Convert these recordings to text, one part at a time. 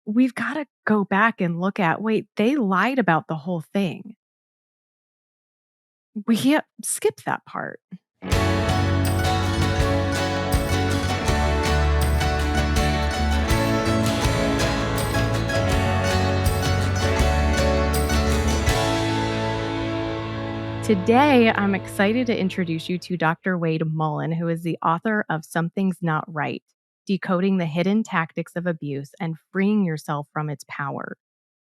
we've got to go back and look at, wait, they lied about the whole thing. We can't skip that part. Today, I'm excited to introduce you to Dr. Wade Mullen, who is the author of Something's Not Right: Decoding the Hidden Tactics of Abuse and Freeing Yourself from Its Power.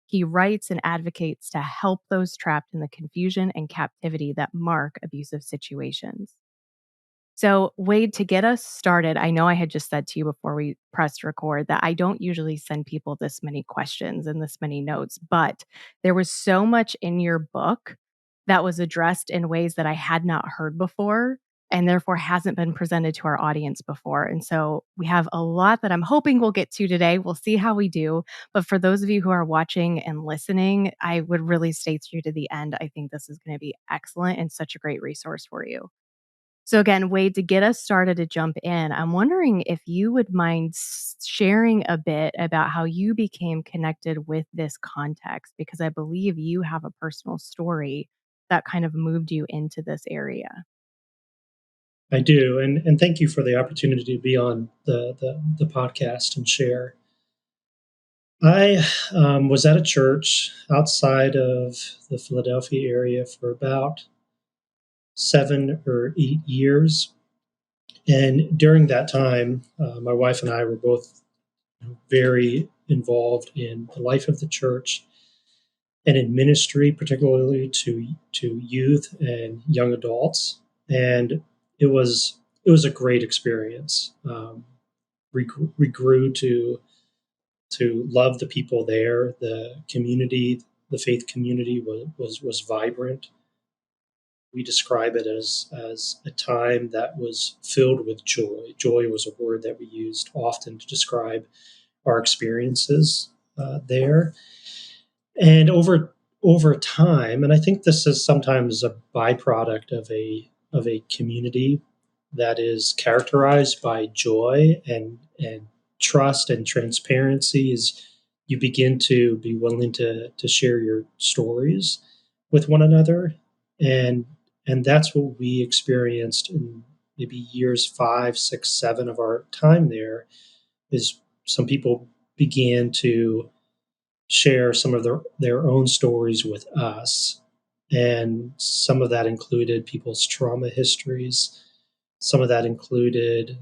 He writes and advocates to help those trapped in the confusion and captivity that mark abusive situations. So, Wade, to get us started, I know I had just said to you before we pressed record that I don't usually send people this many questions and this many notes, but there was so much in your book that was addressed in ways that I had not heard before and therefore hasn't been presented to our audience before. And so we have a lot that I'm hoping we'll get to today. We'll see how we do. But for those of you who are watching and listening, I would really stay through to the end. I think this is going to be excellent and such a great resource for you. So again, Wade, to get us started to jump in, I'm wondering if you would mind sharing a bit about how you became connected with this context, because I believe you have a personal story that kind of moved you into this area. I do, and thank you for the opportunity to be on the podcast and share. I was at a church outside of the Philadelphia area for about 7 or 8 years. And during that time, my wife and I were both very involved in the life of the church and in ministry, particularly to youth and young adults. And it was a great experience. We grew to love the people there. The community, the faith community, was vibrant. We describe it as a time that was filled with joy. Joy was a word that we used often to describe our experiences there. And over time, and I think this is sometimes a byproduct of a community that is characterized by joy and trust and transparency, is you begin to be willing to share your stories with one another. And that's what we experienced in maybe years 5, 6, 7 of our time there, is some people began to share some of their own stories with us. And some of that included people's trauma histories. Some of that included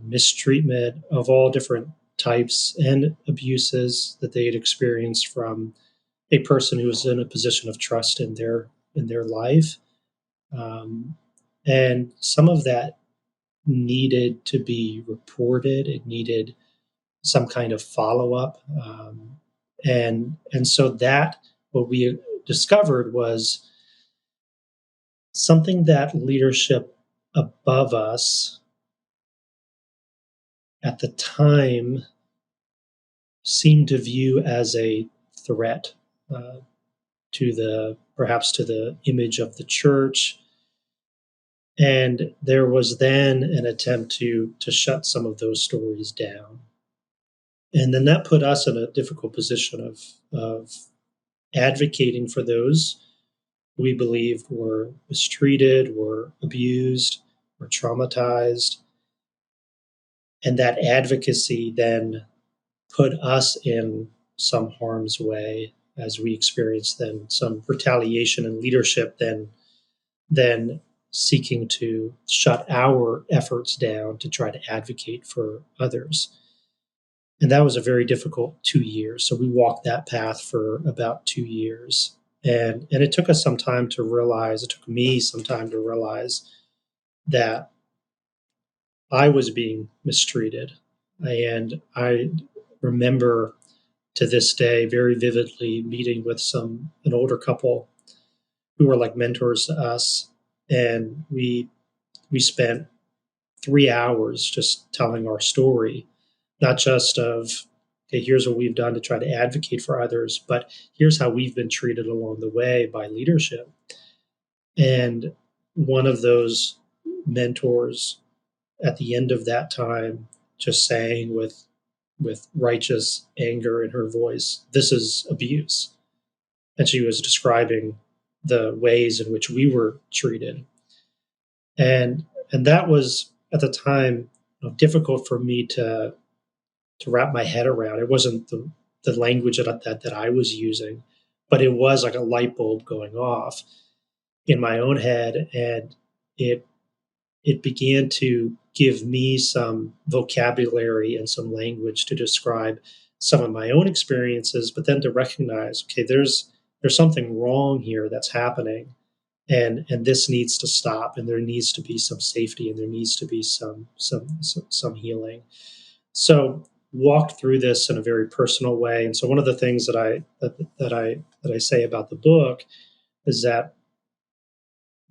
mistreatment of all different types and abuses that they had experienced from a person who was in a position of trust in their life. And some of that needed to be reported. It needed some kind of follow up. And so that, what we discovered was something that leadership above us at the time seemed to view as a threat perhaps to the image of the church. And there was then an attempt to shut some of those stories down. And then that put us in a difficult position of advocating for those we believed were mistreated, were abused, were traumatized. And that advocacy then put us in some harm's way, as we experienced then some retaliation and leadership then seeking to shut our efforts down to try to advocate for others. And that was a very difficult 2 years. So we walked that path for about 2 years. And it took us some time to realize, it took me some time to realize that I was being mistreated. And I remember to this day very vividly meeting with an older couple who were like mentors to us. And we spent 3 hours just telling our story, not just of, okay, here's what we've done to try to advocate for others, but here's how we've been treated along the way by leadership. And one of those mentors at the end of that time just saying with righteous anger in her voice, "This is abuse." And she was describing the ways in which we were treated. And that was at the time difficult for me to wrap my head around. It wasn't the language that I was using, but it was like a light bulb going off in my own head, and it it began to give me some vocabulary and some language to describe some of my own experiences, but then to recognize, okay, there's something wrong here that's happening, and this needs to stop, and there needs to be some safety, and there needs to be some healing. So walked through this in a very personal way. And so one of the things that I say about the book is that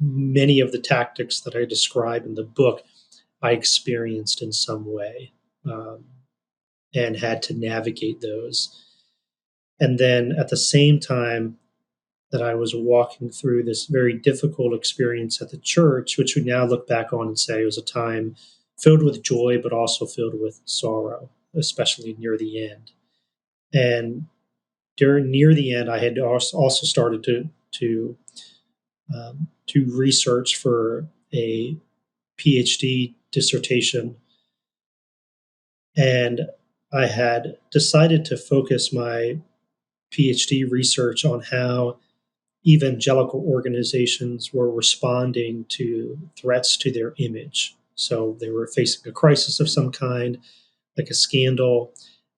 many of the tactics that I describe in the book I experienced in some way, um, and had to navigate those. And then at the same time that I was walking through this very difficult experience at the church, which we now look back on and say was a time filled with joy, but also filled with sorrow, especially near the end. And during near the end, I had also started to research for a Ph.D. dissertation, and I had decided to focus my PhD research on how evangelical organizations were responding to threats to their image. So they were facing a crisis of some kind, like a scandal,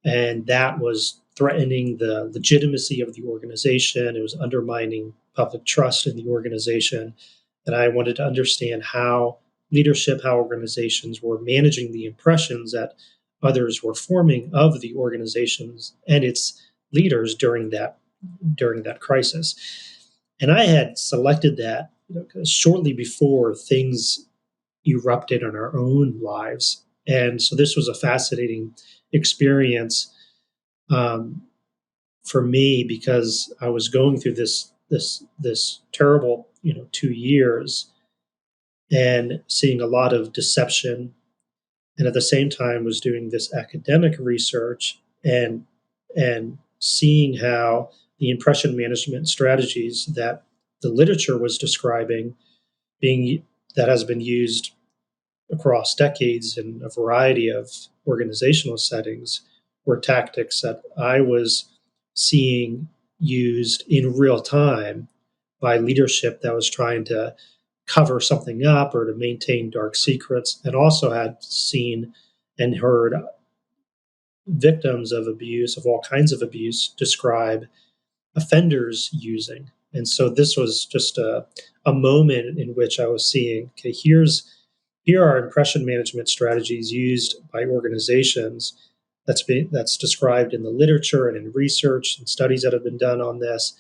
and that was threatening the legitimacy of the organization. It was undermining public trust in the organization. And I wanted to understand how leadership, how organizations were managing the impressions that others were forming of the organizations and its leaders during that crisis. And I had selected that shortly before things erupted in our own lives. And so this was a fascinating experience, um, for me, because I was going through this terrible 2 years, and seeing a lot of deception, and at the same time was doing this academic research, and seeing how the impression management strategies that the literature was describing being that has been used across decades in a variety of organizational settings were tactics that I was seeing used in real time by leadership that was trying to cover something up or to maintain dark secrets, and also had seen and heard victims of abuse, of all kinds of abuse, describe offenders using. And so this was just a moment in which I was seeing, okay, here are impression management strategies used by organizations that's described in the literature and in research and studies that have been done on this.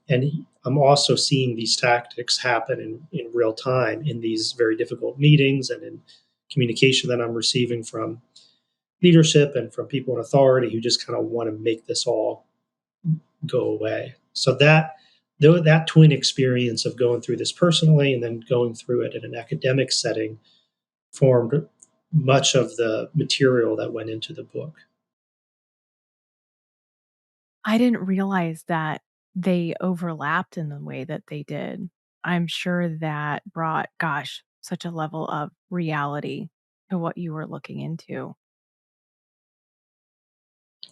And I'm also seeing these tactics happen in real time in these very difficult meetings and in communication that I'm receiving from leadership and from people in authority who just kind of want to make this all go away. So that twin experience of going through this personally and then going through it in an academic setting formed much of the material that went into the book. I didn't realize that they overlapped in the way that they did. I'm sure that brought, gosh, such a level of reality to what you were looking into.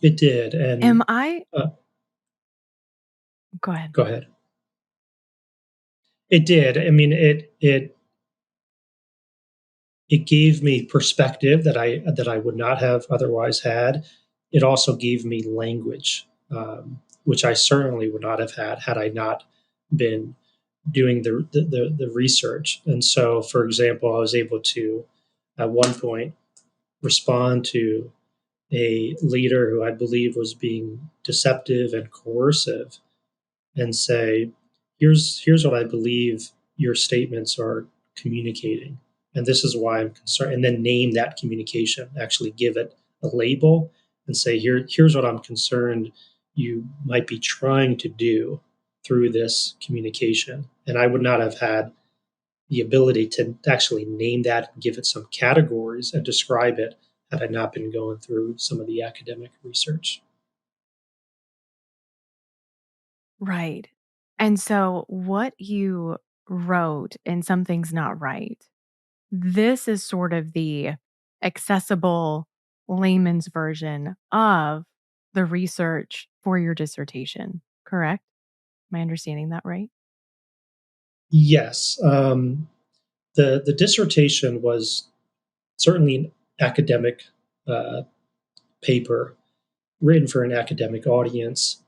It did, Am and I uh, Go ahead. go ahead. It did. I mean, it gave me perspective that I would not have otherwise had. It also gave me language, which I certainly would not have had I not been doing the research. And so, for example, I was able to, at one point, respond to a leader who I believe was being deceptive and coercive, and say, here's what I believe your statements are communicating, and this is why I'm concerned. And then name that communication, actually give it a label, and say, here's what I'm concerned you might be trying to do through this communication. And I would not have had the ability to actually name that and give it some categories and describe it had I not been going through some of the academic research. Right. And so what you wrote in Something's Not Right, this is sort of the accessible layman's version of the research for your dissertation, correct? Am I understanding that right? Yes, the dissertation was certainly an academic uh, paper written for an academic audience.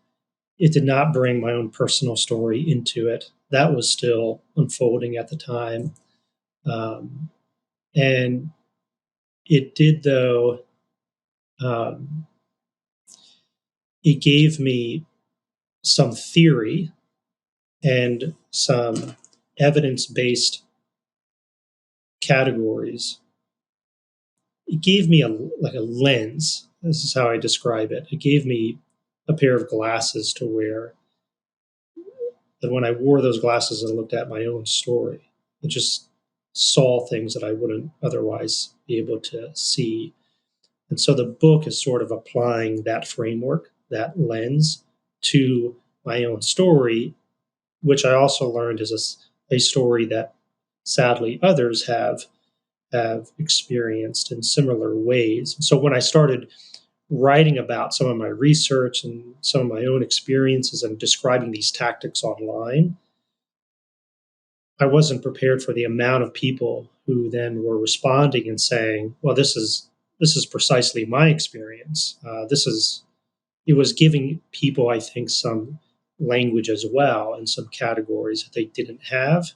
It did not bring my own personal story into it. That was still unfolding at the time. Um, and it did, though, um, it gave me some theory and some evidence based categories. It gave me like a lens. This is how I describe it. It gave me a pair of glasses to wear. And when I wore those glasses and looked at my own story, I just saw things that I wouldn't otherwise be able to see. And so the book is sort of applying that framework, that lens, to my own story, which I also learned is a story that sadly others have experienced in similar ways. So when I started writing about some of my research and some of my own experiences and describing these tactics online, I wasn't prepared for the amount of people who then were responding and saying, "Well, this is precisely my experience. This is." It was giving people, I think, some language as well and some categories that they didn't have.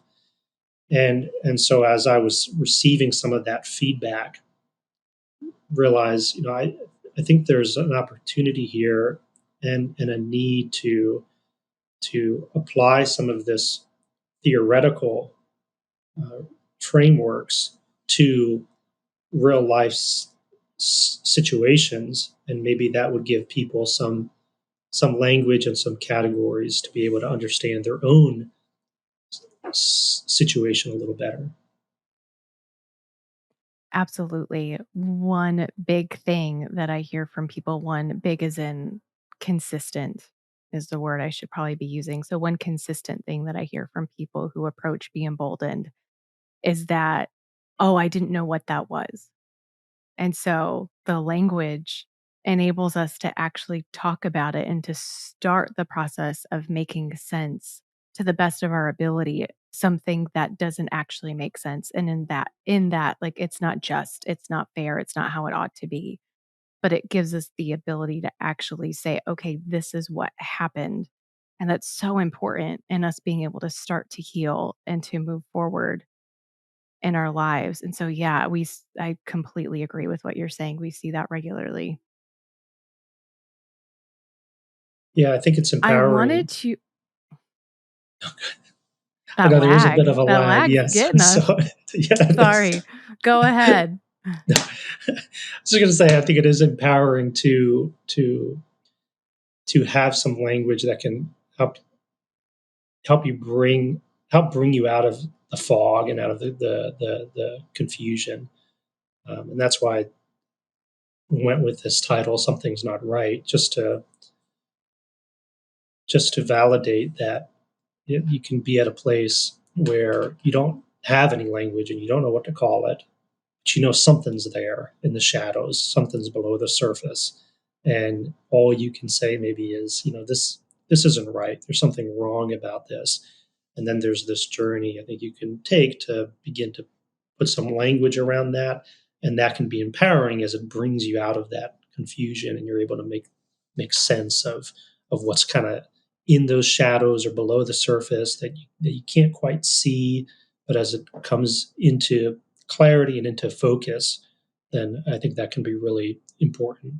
And so as I was receiving some of that feedback, realize, I think there's an opportunity here and a need to apply some of this theoretical uh, frameworks to real life situations, and maybe that would give people some language and some categories to be able to understand their own situation a little better. Absolutely. One big thing that I hear from people, one big as in consistent is the word I should probably be using. So, one consistent thing that I hear from people who approach Be Emboldened is that, oh, I didn't know what that was. And so the language enables us to actually talk about it and to start the process of making sense to the best of our ability, something that doesn't actually make sense. And in that, like it's not just, it's not fair, it's not how it ought to be. But it gives us the ability to actually say, okay, this is what happened. And that's so important in us being able to start to heal and to move forward in our lives. And so, yeah, I completely agree with what you're saying. We see that regularly. Yeah, I think it's I wanted empowering. to I that know there is a bit lag. of a That lag, lag's yes. getting us. So yeah, Sorry. Go ahead. no. I was going to say I think it is empowering to have some language that can help you bring you out of the fog and out of the confusion. And that's why I went with this title, "Something's Not Right," just to validate that you can be at a place where you don't have any language and you don't know what to call it, but you know something's there in the shadows, something's below the surface, and all you can say maybe is, this isn't right. There's something wrong about this, and then there's this journey I think you can take to begin to put some language around that, and that can be empowering as it brings you out of that confusion and you're able to make sense of what's kind of in those shadows or below the surface that you can't quite see, but as it comes into clarity and into focus, then I think that can be really important.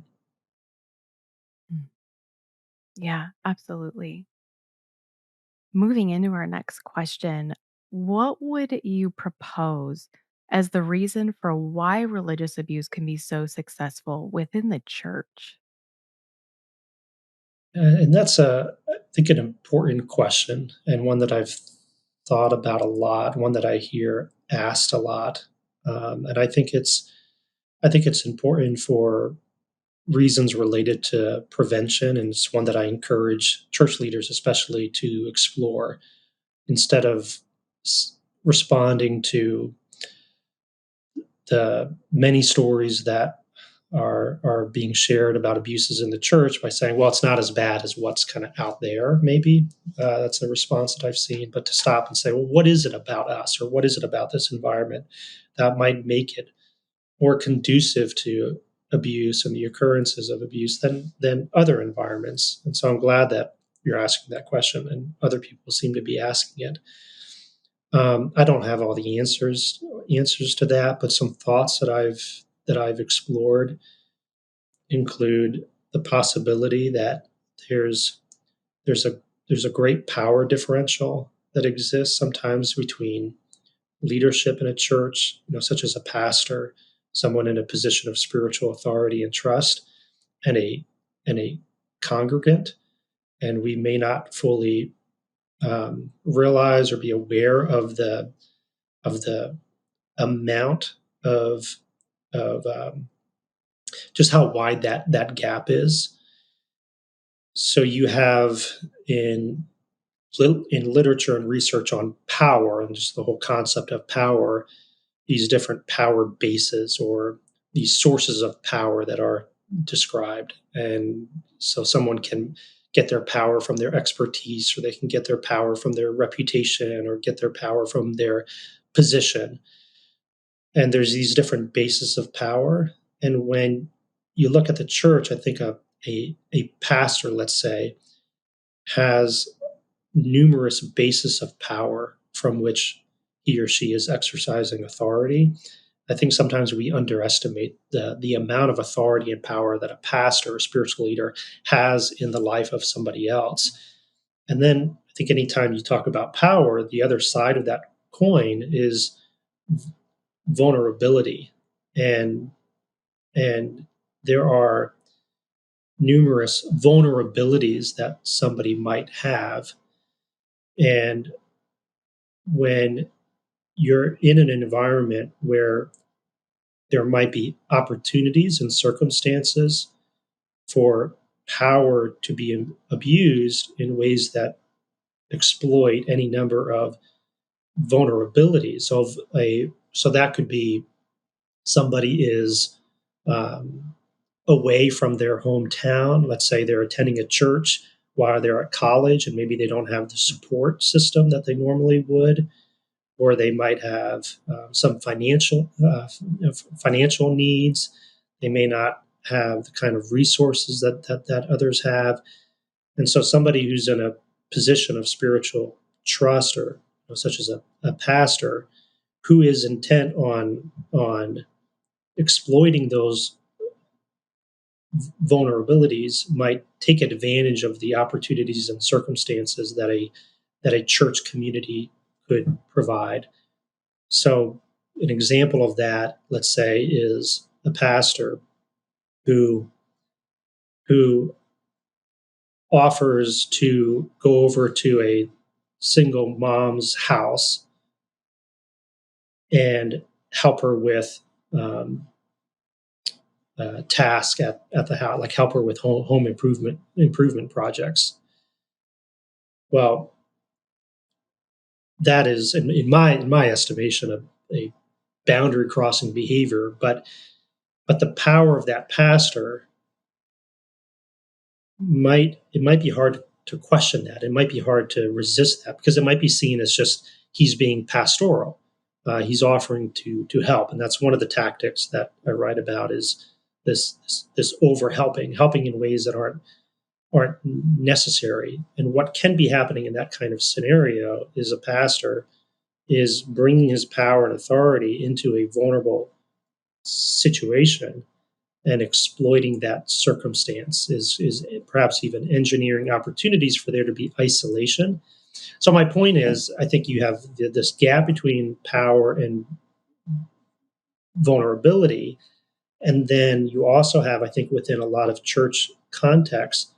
Mm. Yeah, absolutely. Moving into our next question, what would you propose as the reason for why religious abuse can be so successful within the church? And that's I think, an important question and one that I've thought about a lot, one that I hear asked a lot. And I think I think it's important for reasons related to prevention, and it's one that I encourage church leaders especially to explore instead of responding to the many stories that are being shared about abuses in the church by saying, well, it's not as bad as what's kind of out there, maybe. That's a response that I've seen. But to stop and say, well, what is it about us, or what is it about this environment that might make it more conducive to abuse and the occurrences of abuse than other environments? And so I'm glad that you're asking that question, and other people seem to be asking it. I don't have all the answers to that, but some thoughts that I've explored include the possibility that there's there's a there's a great power differential that exists sometimes between leadership in a church, such as a pastor, someone in a position of spiritual authority and trust, and a congregant, and we may not fully realize or be aware of the amount of just how wide that gap is. So you have in in literature and research on power and just the whole concept of power, these different power bases or these sources of power that are described. And so someone can get their power from their expertise, or they can get their power from their reputation, or get their power from their position. And there's these different bases of power. And when you look at the church, I think a pastor, let's say, has numerous bases of power from which he or she is exercising authority. I think sometimes we underestimate the amount of authority and power that a pastor or spiritual leader has in the life of somebody else. And then I think anytime you talk about power, the other side of that coin is vulnerability. And and there are numerous vulnerabilities that somebody might have. And when you're in an environment where there might be opportunities and circumstances for power to be abused in ways that exploit any number of vulnerabilities of a so that could be somebody is um, away from their hometown. Let's say they're attending a church while they're at college, and maybe they don't have the support system that they normally would, or they might have some financial needs. They may not have the kind of resources that others have. And so somebody who's in a position of spiritual trust, or such as a pastor, who is intent on exploiting those vulnerabilities, might take advantage of the opportunities and circumstances that a church community could provide. So, an example of that, let's say, is a pastor who who offers to go over to a single mom's house and help her with tasks at the house, like help her with home improvement projects. Well, that is, in my estimation, a boundary crossing behavior. But the power of that pastor might be hard to question that. It might be hard to resist that, because it might be seen as just he's being pastoral. He's offering to help, and that's one of the tactics that I write about, is this over helping in ways that aren't necessary. And what can be happening in that kind of scenario is a pastor is bringing his power and authority into a vulnerable situation and exploiting that circumstance, is perhaps even engineering opportunities for there to be isolation. So my point is, I think you have this gap between power and vulnerability. And then you also have, I think, within a lot of church contexts,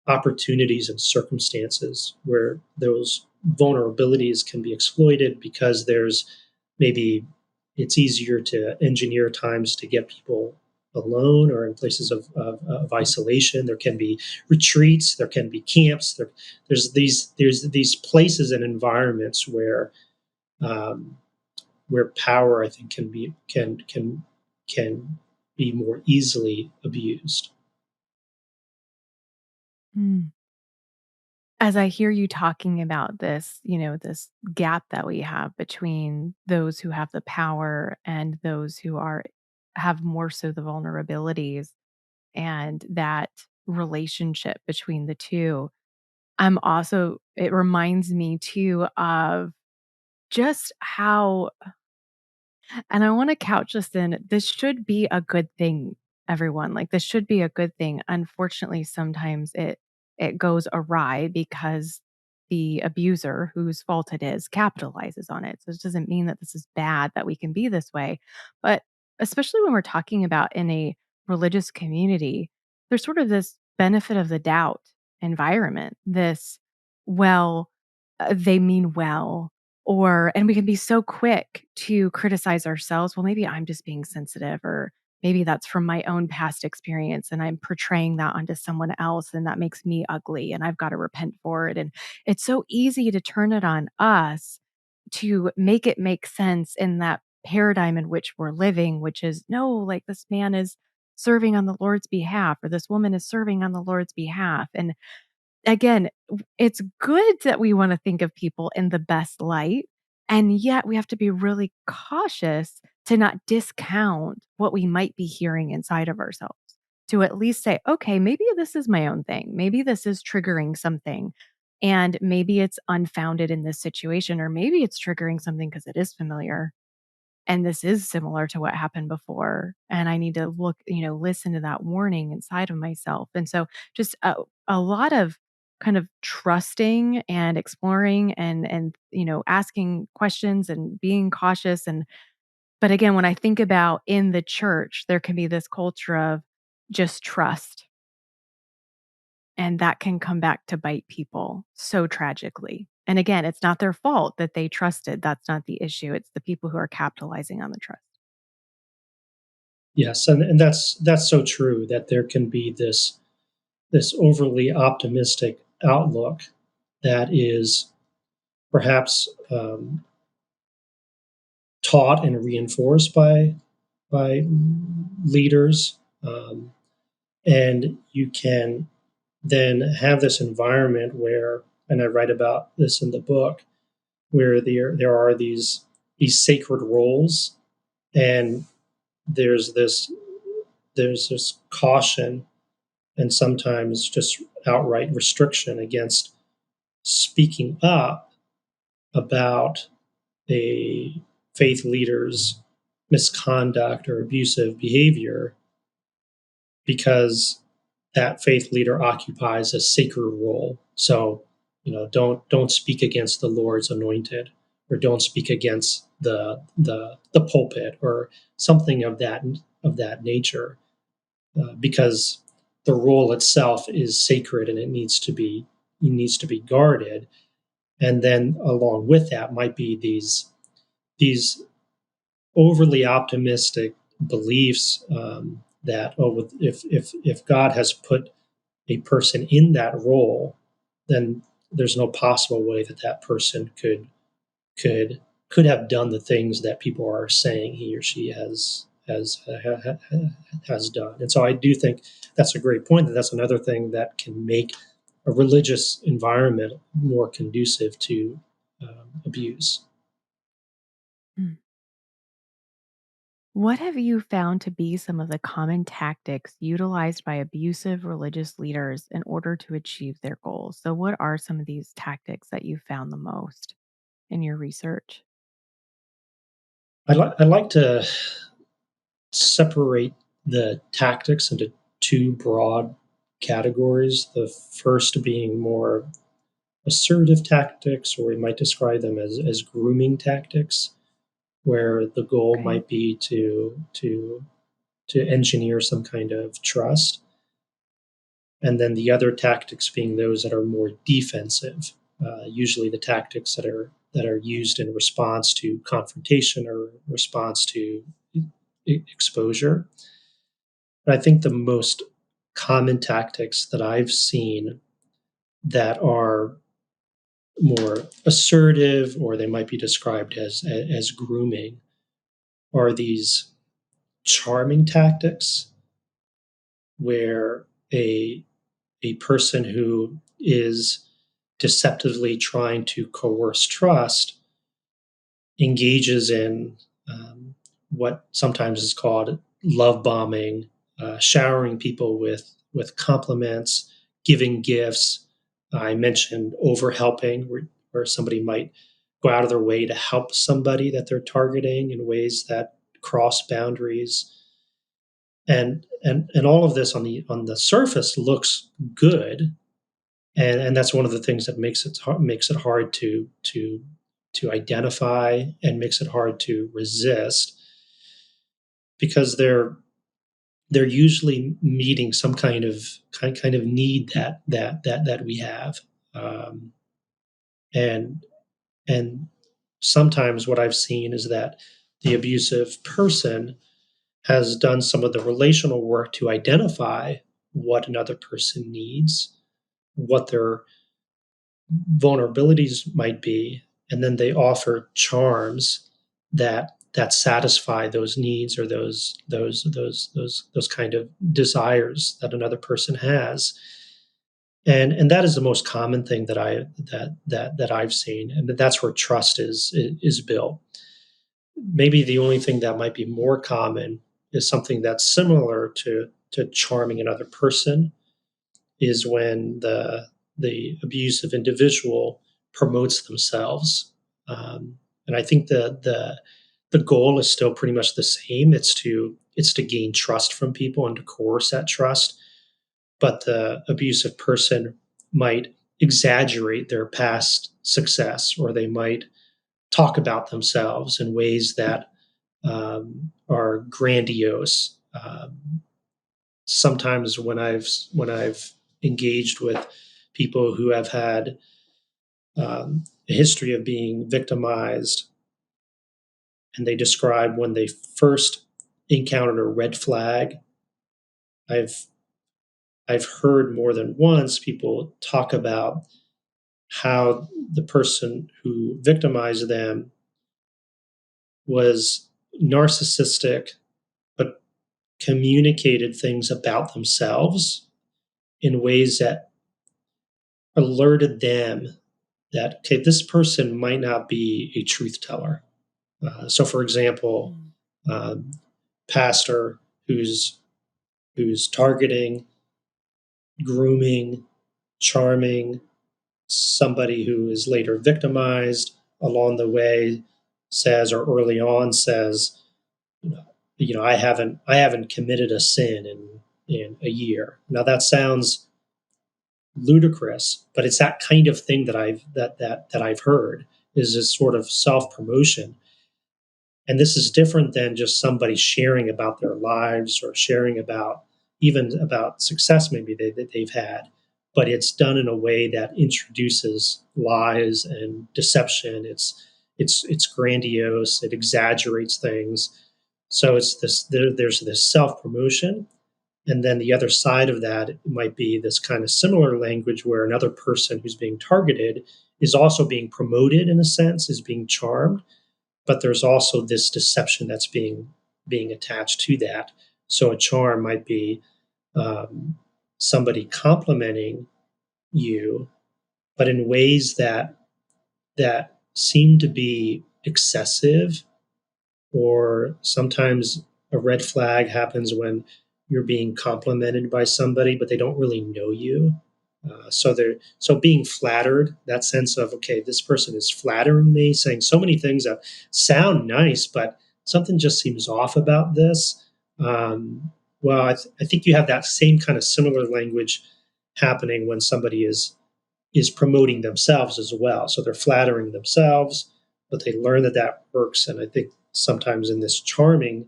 opportunities and circumstances where those vulnerabilities can be exploited, because there's maybe it's easier to engineer times to get people alone or in places of isolation. There can be retreats, there can be camps. There's these places and environments um, where power, I think, can be more easily abused. Mm. As I hear you talking about this, this gap that we have between those who have the power and those who have more so the vulnerabilities and that relationship between the two. It reminds me too of just how, and I want to couch this in, this should be a good thing, everyone. Like this should be a good thing. Unfortunately, sometimes it goes awry because the abuser, whose fault it is, capitalizes on it. So it doesn't mean that this is bad that we can be this way. But especially when we're talking about in a religious community, there's sort of this benefit of the doubt environment. Well, they mean well, and we can be so quick to criticize ourselves. Well, maybe I'm just being sensitive, or maybe that's from my own past experience and I'm portraying that onto someone else and that makes me ugly and I've got to repent for it. And it's so easy to turn it on us to make it make sense in that paradigm in which we're living, which is no, like this man is serving on the Lord's behalf or this woman is serving on the Lord's behalf. And again, it's good that we wanna think of people in the best light, and yet we have to be really cautious to not discount what we might be hearing inside of ourselves, to at least say, "Okay, maybe this is my own thing. Maybe this is triggering something, and maybe it's unfounded in this situation, or maybe it's triggering something because it is familiar." And this is similar to what happened before, and I need to listen to that warning inside of myself. And so just a lot of kind of trusting and exploring and asking questions and being cautious. And but again, when I think about in the church, there can be this culture of just trust, and that can come back to bite people so tragically. And again, it's not their fault that they trusted. That's not the issue. It's the people who are capitalizing on the trust. Yes, and that's so true that there can be this overly optimistic outlook that is perhaps taught and reinforced by leaders, and you can then have this environment where, and I write about this in the book, where there are these sacred roles, and there's this there's this caution and sometimes just outright restriction against speaking up about a faith leader's misconduct or abusive behavior because that faith leader occupies a sacred role. So, don't speak against the Lord's anointed, or don't speak against the pulpit, or something of that nature, because the role itself is sacred and it needs to be guarded. And then along with that might be these overly optimistic beliefs, that, if God has put a person in that role, then there's no possible way that that person could could have done the things that people are saying he or she has done. And so I do think that's a great point. That's another thing that can make a religious environment more conducive to abuse. Mm. What have you found to be some of the common tactics utilized by abusive religious leaders in order to achieve their goals? So, what are some of these tactics that you found the most in your research? I like to separate the tactics into two broad categories. The first being more assertive tactics, or we might describe them as grooming tactics, where the goal Okay. might be to engineer some kind of trust. And then the other tactics being those that are more defensive, usually the tactics that are used in response to confrontation or response to exposure. But I think the most common tactics that I've seen that are more assertive, or they might be described as grooming, are these charming tactics where a person who is deceptively trying to coerce trust engages in what sometimes is called love bombing, showering people with compliments, giving gifts. I mentioned over helping, where somebody might go out of their way to help somebody that they're targeting in ways that cross boundaries. And all of this on the surface looks good, and that's one of the things that makes it hard to identify and makes it hard to resist, because they're usually meeting some kind of need that we have, um, and and sometimes what I've seen is that the abusive person has done some of the relational work to identify what another person needs, what their vulnerabilities might be, and then they offer charms that satisfy those needs, or those kind of desires that another person has. And that is the most common thing that I've seen, and that's where trust is built. Maybe the only thing that might be more common is something that's similar to charming another person, is when the abusive individual promotes themselves. And I think the goal is still pretty much the same. It's to gain trust from people and to coerce that trust. But the abusive person might exaggerate their past success, or they might talk about themselves in ways that are grandiose. Sometimes when I've engaged with people who have had a history of being victimized, and they describe when they first encountered a red flag, I've I've heard more than once people talk about how the person who victimized them was narcissistic, but communicated things about themselves in ways that alerted them that, okay, this person might not be a truth teller. So, for example, pastor who's targeting, grooming, charming somebody who is later victimized along the way says, or early on says, I haven't committed a sin in a year. Now that sounds ludicrous, but it's that kind of thing that I've heard, is this sort of self promotion. And this is different than just somebody sharing about their lives, or sharing about even about success maybe that they've had, but it's done in a way that introduces lies and deception. It's grandiose. It exaggerates things. So there's this self promotion, and then the other side of that might be this kind of similar language where another person who's being targeted is also being promoted, in a sense, is being charmed, but there's also this deception that's being attached to that. So a charm might be somebody complimenting you, but in ways that seem to be excessive, or sometimes a red flag happens when you're being complimented by somebody, but they don't really know you. So being flattered, that sense of, okay, this person is flattering me, saying so many things that sound nice, but something just seems off about this. Well, I think you have that same kind of similar language happening when somebody is promoting themselves as well. So they're flattering themselves, but they learn that works. And I think sometimes in this charming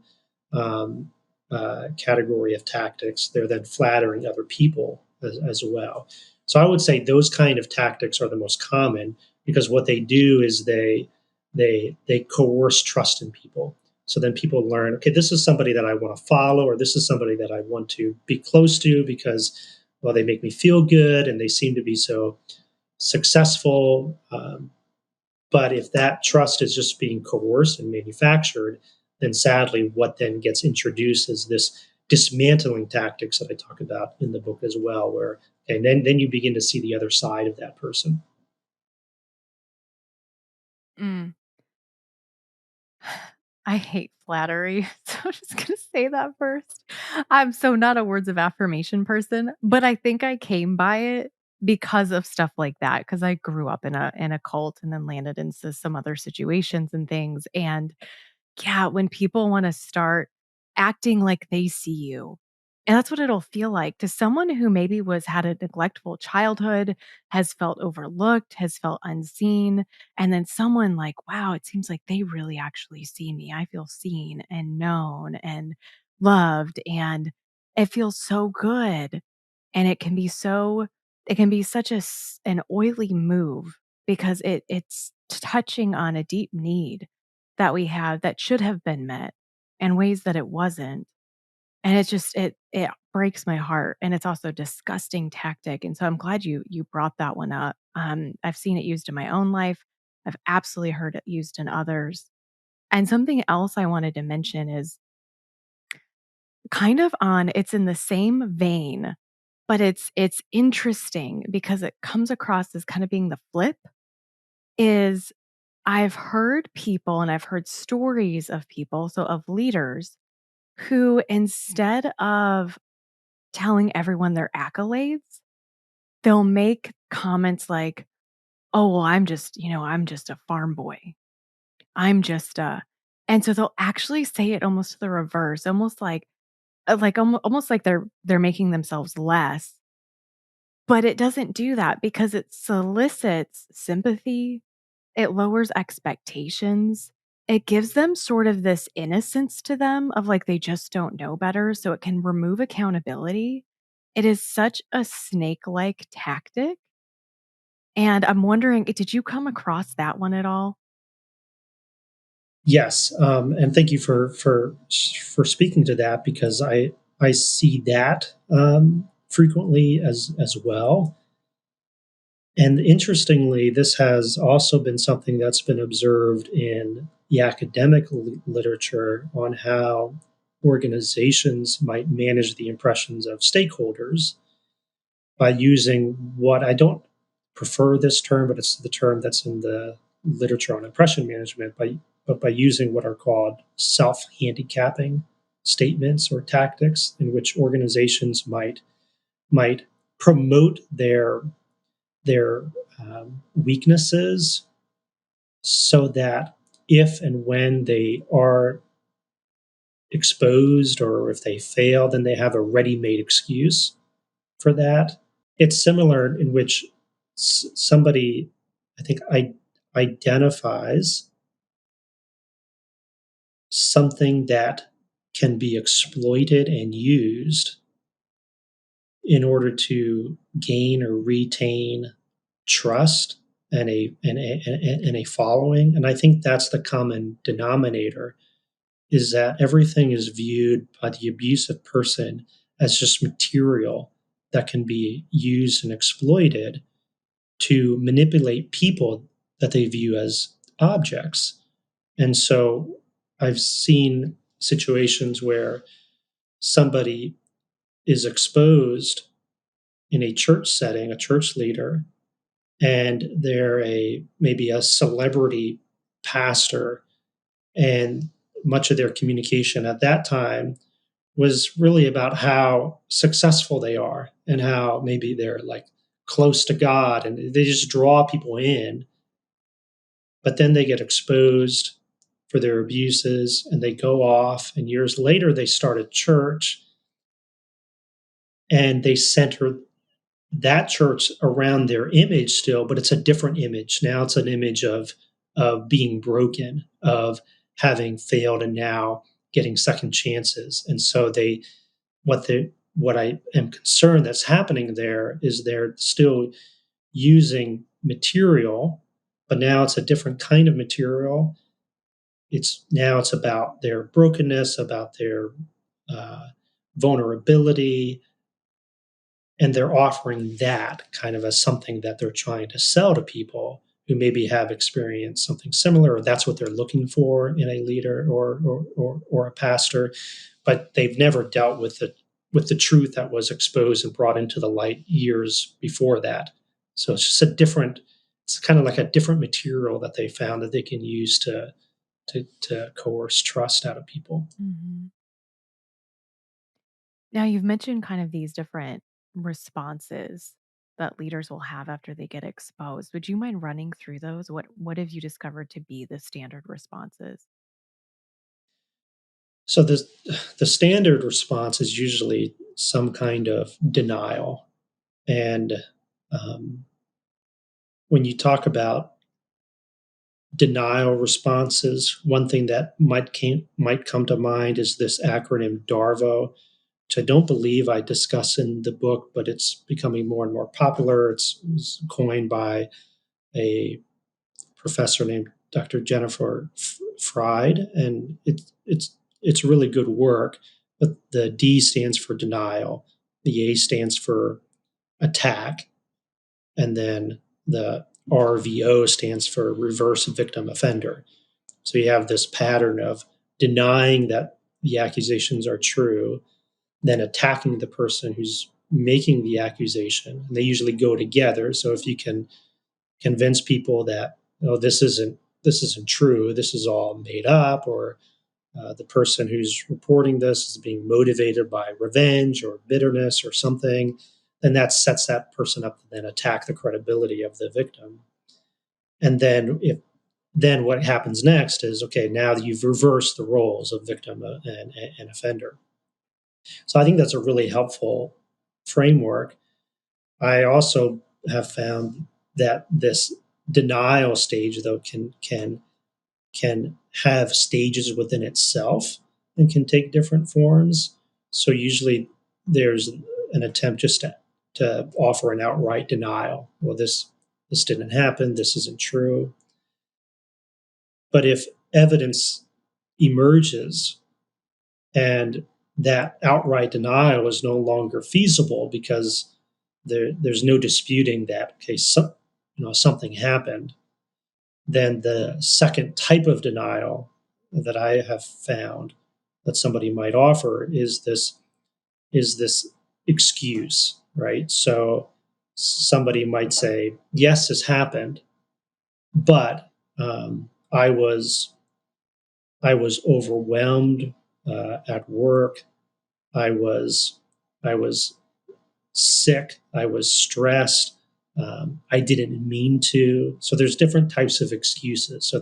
category of tactics, they're then flattering other people as well. So I would say those kind of tactics are the most common. because what they do is they coerce trust in people. So then people learn, okay, this is somebody that I want to follow, or this is somebody that I want to be close to because, well, they make me feel good and they seem to be so successful. But if that trust is just being coerced and manufactured, then sadly, what then gets introduced is this dismantling tactics that I talk about in the book as well, where and then you begin to see the other side of that person. Mm. I hate flattery, so I'm just gonna say that first. I'm so not a words of affirmation person, but I think I came by it because of stuff like that. Because I grew up in a cult and then landed into some other situations and things, and yeah, when people wanna start acting like they see you. And that's what it'll feel like to someone who maybe had a neglectful childhood, has felt overlooked, has felt unseen, and then someone like, "Wow, it seems like they really actually see me. I feel seen and known and loved," and it feels so good. And it can be such an oily move because it's touching on a deep need that we have that should have been met in ways that it wasn't. And it's just it breaks my heart, and it's also a disgusting tactic, and so I'm glad you brought that one up. I've seen it used in my own life. I've absolutely heard it used in others. And something else I wanted to mention is kind of on it's in the same vein, but it's interesting because it comes across as kind of being the flip is I've heard people and I've heard stories of people, so of leaders who instead of telling everyone their accolades, they'll make comments like, "Oh, well, I'm just a farm boy. I'm just a," and so they'll actually say it almost the reverse, almost like they're making themselves less, but it doesn't do that because it solicits sympathy, it lowers expectations, it gives them sort of this innocence to them of like they just don't know better, so it can remove accountability. It is such a snake-like tactic, and I'm wondering, did you come across that one at all? Yes, and thank you for speaking to that because I see that frequently as well. And interestingly, this has also been something that's been observed in the academic literature on how organizations might manage the impressions of stakeholders by using what I don't prefer this term, but it's the term that's in the literature on impression management, but by using what are called self handicapping statements or tactics in which organizations might promote their weaknesses so that if and when they are exposed or if they fail, then they have a ready made excuse for that. It's similar in which somebody, I think, identifies something that can be exploited and used in order to gain or retain trust and a following. And I think that's the common denominator is that everything is viewed by the abusive person as just material that can be used and exploited to manipulate people that they view as objects. And so I've seen situations where somebody is exposed in a church setting, a church leader, and they're maybe a celebrity pastor, and much of their communication at that time was really about how successful they are and how maybe they're like close to God and they just draw people in, but then they get exposed for their abuses and they go off, and years later they start a church and they center that church around their image still, but it's a different image. Now it's an image of being broken, of having failed and now getting second chances. And so what I am concerned that's happening there is they're still using material but now it's a different kind of material. It's about their brokenness, about their uh, vulnerability, and they're offering that kind of as something that they're trying to sell to people who maybe have experienced something similar, or that's what they're looking for in a leader or a pastor, but they've never dealt with the truth that was exposed and brought into the light years before that. So it's just it's kind of like a different material that they found that they can use to coerce trust out of people. Mhm. Now, you've mentioned kind of these different responses that leaders will have after they get exposed. Would you mind running through those? What have you discovered to be the standard responses? So the standard response is usually some kind of denial. And um, when you talk about denial responses, one thing that might come to mind is this acronym DARVO, which I don't believe I discuss in the book, but it's becoming more and more popular. It's coined by a professor named Dr. Jennifer Fried, and it's really good work. But the D stands for denial, the A stands for attack, and then the RVO stands for reverse victim offender. So you have this pattern of denying that the accusations are true, then attacking the person who's making the accusation. And they usually go together. So if you can convince people that, oh, this isn't true, this is all made up, or the person who's reporting this is being motivated by revenge or bitterness or something, then that sets that person up to then attack the credibility of the victim. And then what happens next is, okay, now you've reversed the roles of victim and offender. So I think that's a really helpful framework. I also have found that this denial stage, though, can have stages within itself and can take different forms. So usually there's an attempt just to offer an outright denial. Well, this didn't happen. This isn't true. But if evidence emerges and that outright denial is no longer feasible because there's no disputing that, okay, something happened, then the second type of denial that I have found that somebody might offer is this excuse, right? So somebody might say, yes, this happened, but I was overwhelmed at work. I was sick. I was stressed. I didn't mean to. So there's different types of excuses.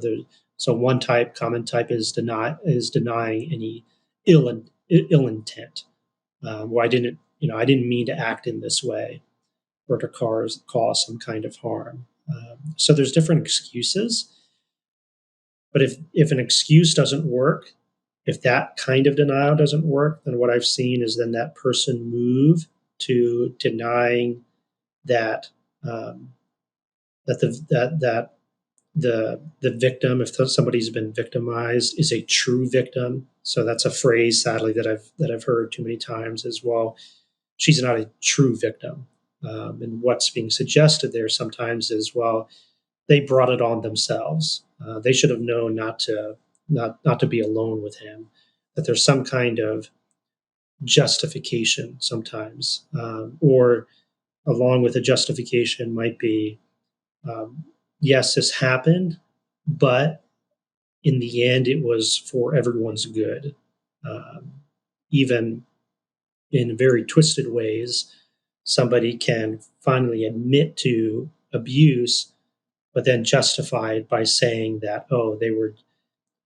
So one common type is denying any ill intent. Where I didn't mean to act in this way or to cause some kind of harm. So there's different excuses. But if an excuse doesn't work, if that kind of denial doesn't work, then what I've seen is then that person move to denying that um, that the victim, if somebody's been victimized, is a true victim. So that's a phrase, sadly, that I've heard too many times as well. She's not a true victim, and what's being suggested there sometimes is, well, they brought it on themselves. They should have known not to be alone with him. That there's some kind of justification sometimes, or along with a justification might be, um, yes, this happened, but in the end, it was for everyone's good. Um, Even in very twisted ways, somebody can finally admit to abuse, but then justify it by saying that, oh,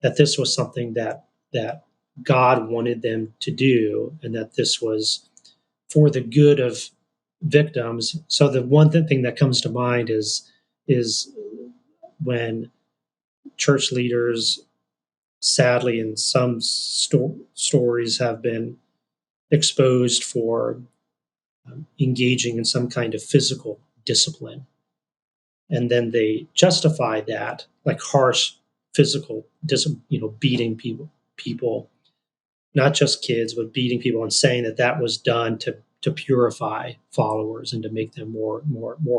that this was something that God wanted them to do, and that this was for the good of victims. So the one thing that comes to mind is when church leaders, sadly, in some stories, have been exposed for engaging in some kind of physical discipline. and then they justify that, like harsh physical, beating people, not just kids, but beating people, and saying that that was done to purify followers and to make them more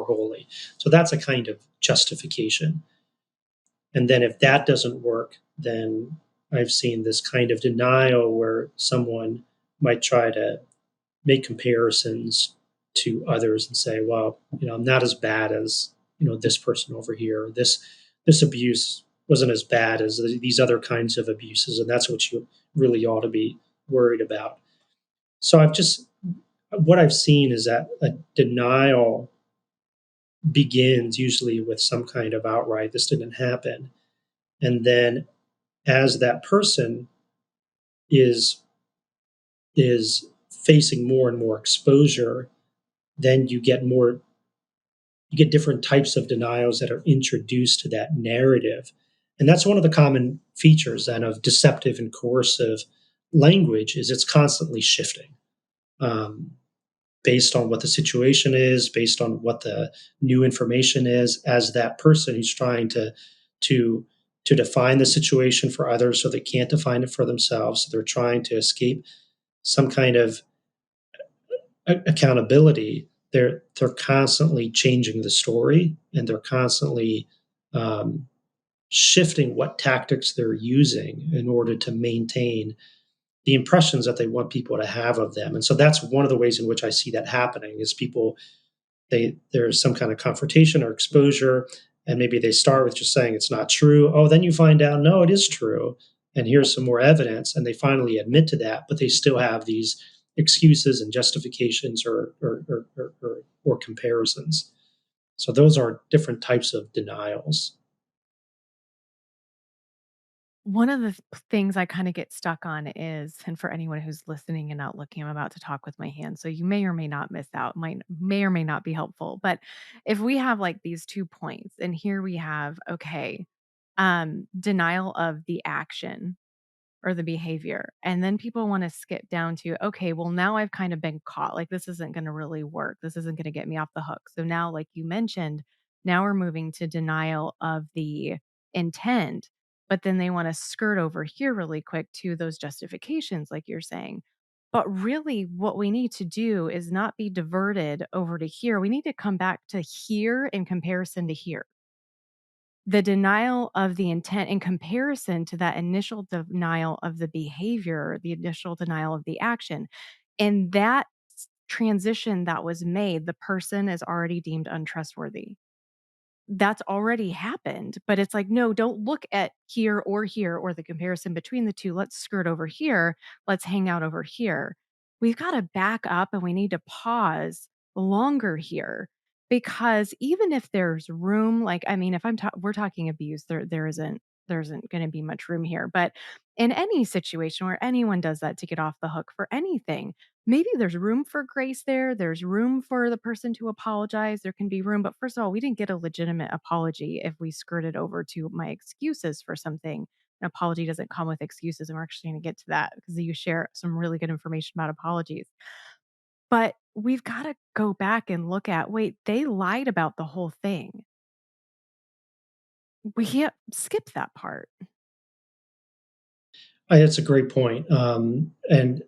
holy. So that's a kind of justification. And then if that doesn't work, then I've seen this kind of denial where someone might try to make comparisons to others and say, well, I'm not as bad as, this person over here. This abuse wasn't as bad as these other kinds of abuses, and that's what you really ought to be worried about. So what I've seen is that a denial begins usually with some kind of outright, this didn't happen. And then as that person is facing more and more exposure, then you get different types of denials that are introduced to that narrative. And that's one of the common features then of deceptive and coercive language is it's constantly shifting. Based on what the situation is, based on what the new information is, as that person who's trying to define the situation for others so they can't define it for themselves. So they're trying to escape some kind of accountability. They're constantly changing the story, and they're constantly shifting what tactics they're using in order to maintain the impressions that they want people to have of them. And so that's one of the ways in which I see that happening is people there's some kind of confrontation or exposure, and maybe they start with just saying it's not true. Oh, then you find out, no, it is true. And here's some more evidence. And they finally admit to that, but they still have these excuses and justifications or comparisons. So those are different types of denials. One of the things I kind of get stuck on is, and for anyone who's listening and not looking, I'm about to talk with my hands, so you may or may not miss out, may or may not be helpful. But if we have like these 2 points, and here we have, okay, denial of the action or the behavior. And then people want to skip down to, okay, well, now I've kind of been caught. Like, this isn't going to really work. This isn't going to get me off the hook. So now, like you mentioned, now we're moving to denial of the intent. But then they want to skirt over here really quick to those justifications, like you're saying. But really, what we need to do is not be diverted over to here. We need to come back to here in comparison to here. The denial of the intent in comparison to that initial denial of the behavior, the initial denial of the action. And that transition that was made, the person is already deemed untrustworthy. That's already happened, but it's like, no, don't look at here or the comparison between the two. Let's skirt over here. Let's hang out over here. We've got to back up and we need to pause longer here because even if there's room, like, I mean, if we're talking abuse, there isn't going to be much room here, but in any situation where anyone does that to get off the hook for anything, maybe there's room for grace there. There's room for the person to apologize. There can be room. But first of all, we didn't get a legitimate apology if we skirted over to my excuses for something. An apology doesn't come with excuses. And we're actually going to get to that because you share some really good information about apologies. But we've got to go back and look at, wait, they lied about the whole thing. We can't skip that part. That's a great point. And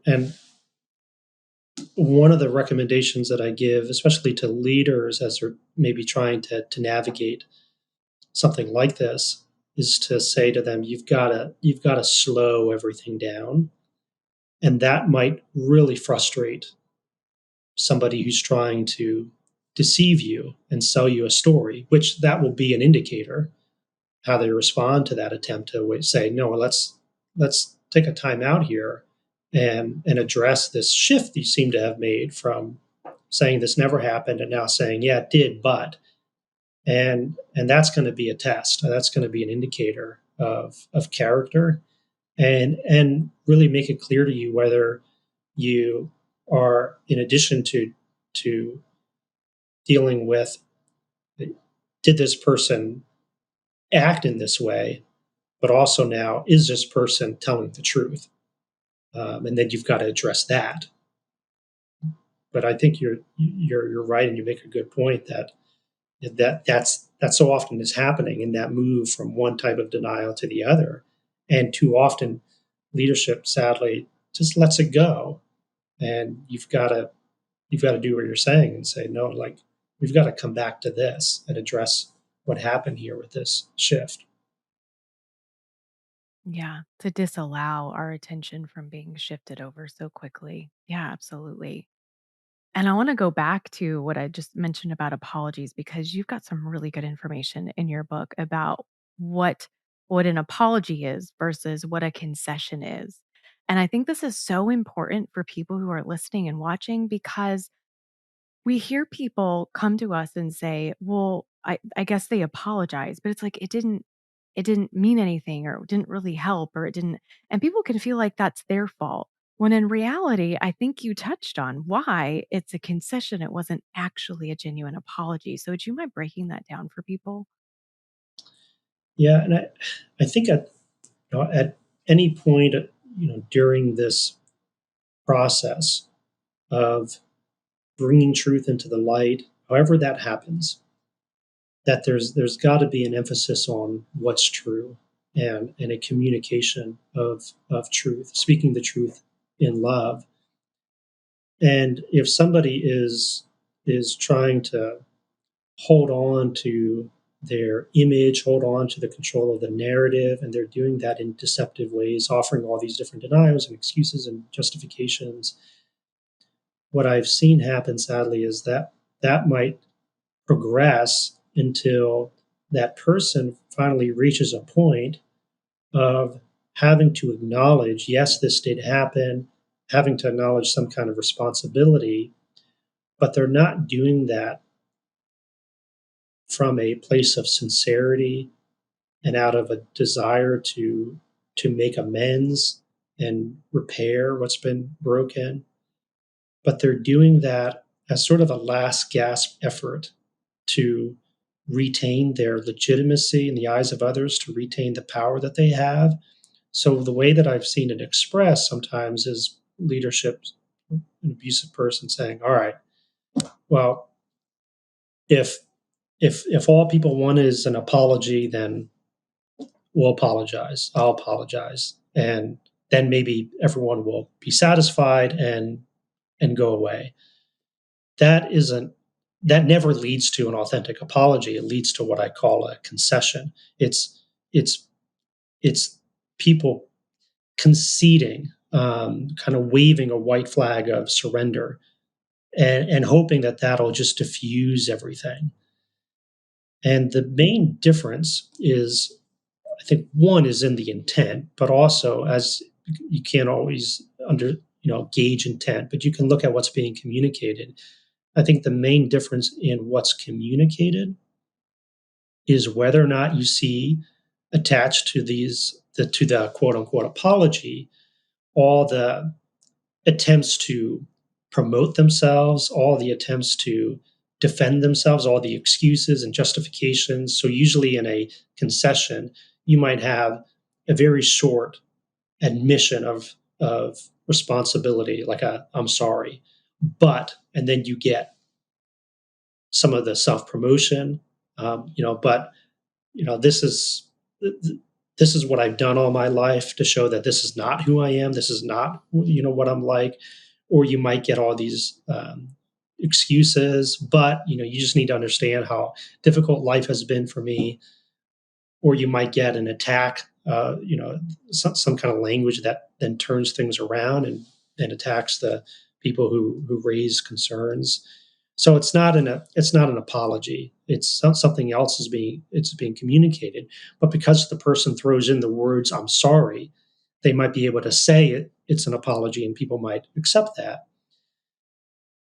one of the recommendations that I give, especially to leaders as they're maybe trying to navigate something like this, is to say to them, you've got to slow everything down, and that might really frustrate somebody who's trying to deceive you and sell you a story, which that will be an indicator how they respond to that attempt to say, no, let's take a time out here and address this shift you seem to have made from saying this never happened and now saying, yeah, it did, but and that's going to be a test. That's going to be an indicator of character and really make it clear to you whether you are, in addition to dealing with, did this person act in this way, but also now, is this person telling the truth? And then you've got to address that. But I think you're right, and you make a good point that that so often is happening in that move from one type of denial to the other. And too often, leadership sadly just lets it go. And you've got to do what you're saying and say, no, like, we've got to come back to this and address what happened here with this shift. Yeah, to disallow our attention from being shifted over so quickly. Yeah, absolutely. And I want to go back to what I just mentioned about apologies because you've got some really good information in your book about what what an apology is versus what a concession is. And I think this is so important for people who are listening and watching because we hear people come to us and say, "Well, I guess they apologize," but it's like it didn't mean anything or it didn't really help or it didn't and people can feel like that's their fault. When in reality, I think you touched on why it's a concession. It wasn't actually a genuine apology. So would you mind breaking that down for people? Yeah, and I think at any point, during this process of bringing truth into the light, however that happens, that there's got to be an emphasis on what's true and a communication of truth, speaking the truth in love. And if somebody is trying to hold on to their image, hold on to the control of the narrative, and they're doing that in deceptive ways, offering all these different denials and excuses and justifications, what I've seen happen sadly is that that might progress until that person finally reaches a point of having to acknowledge, yes, this did happen, having to acknowledge some kind of responsibility, but they're not doing that from a place of sincerity and out of a desire to make amends and repair what's been broken, but they're doing that as sort of a last gasp effort to retain their legitimacy in the eyes of others, to retain the power that they have. So the way that I've seen it expressed sometimes is leadership, an abusive person saying, "All right, well, if if all people want is an apology, then we'll apologize. I'll apologize, and then maybe everyone will be satisfied and go away." That isn't that never leads to an authentic apology. It leads to what I call a concession. It's it's people conceding, kind of waving a white flag of surrender, and hoping that that'll just diffuse everything. And the main difference is, I think, one is in the intent, but also, as you can't always gauge intent, but you can look at what's being communicated. I think the main difference in what's communicated is whether or not you see attached to the quote unquote apology all the attempts to promote themselves, all the attempts to defend themselves, all the excuses and justifications. So usually in a concession, you might have a very short admission of responsibility, like a "I'm sorry," and then you get some of the self promotion, but this is what I've done all my life to show that this is not who I am. This is not what I'm like. Or you might get all these excuses, but you just need to understand how difficult life has been for me. Or you might get an attack, some kind of language that then turns things around and attacks the people who raise concerns. So it's not an apology. It's something else is being communicated. But because the person throws in the words "I'm sorry," they might be able to say it's an apology, and people might accept that.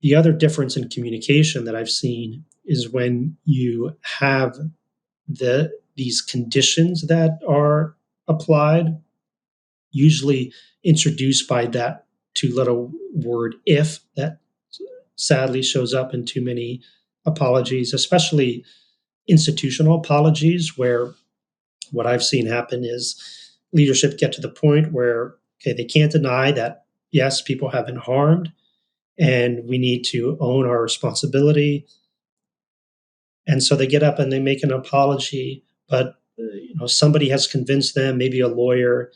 The other difference in communication that I've seen is when you have these conditions that are applied, usually introduced by that two-letter word "if" that sadly shows up in too many apologies, especially institutional apologies, where what I've seen happen is leadership get to the point where, okay, they can't deny that, yes, people have been harmed and we need to own our responsibility. And so they get up and they make an apology, but somebody has convinced them, maybe a lawyer,